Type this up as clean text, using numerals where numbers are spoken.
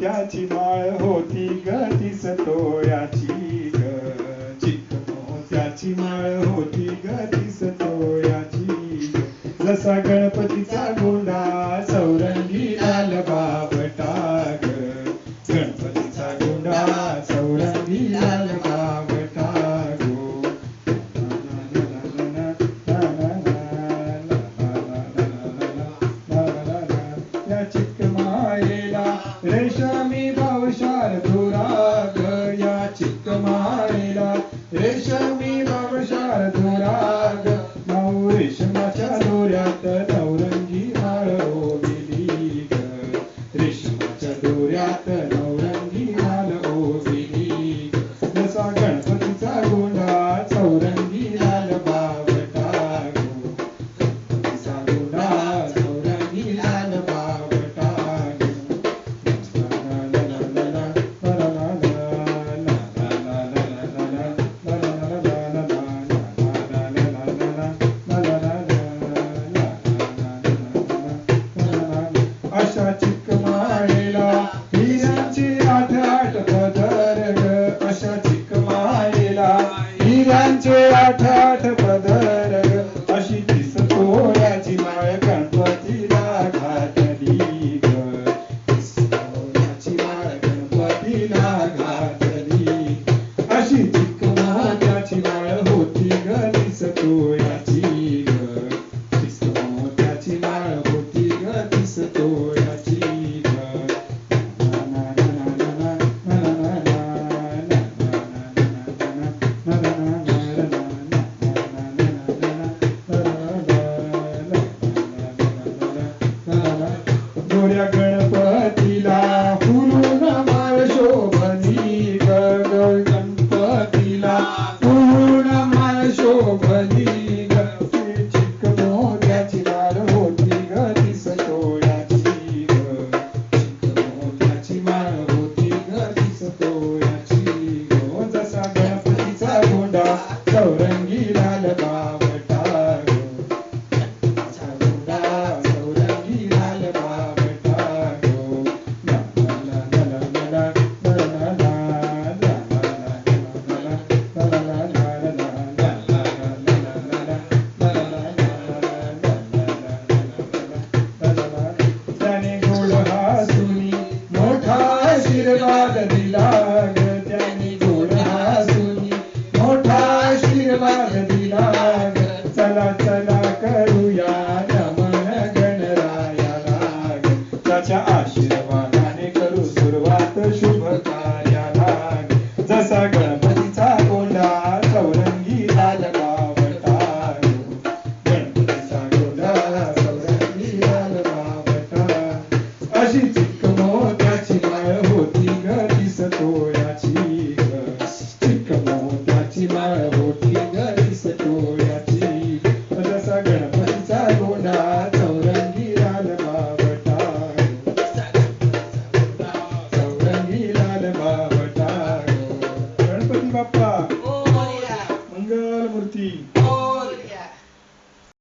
मोत्याची माळ होती ग तीस तोळ्याची ग, चिक मोत्याची माळ होती ग तीस तोळ्याची ग. जसा गणपतीचा गोंडा चौरंगी लाल बावटा ग, गणपतीचा गोंडा चौरंगी लाल बावटा गो. या चिक मायेला रेशमी बावशार धुरा ग, या चिक मायेला रेशमी बावशार धुरा ग. माऊ रेशमाच्या दोऱ्यात नवरंगी माळ ओविली ग, रेशमाच्या दोऱ्यात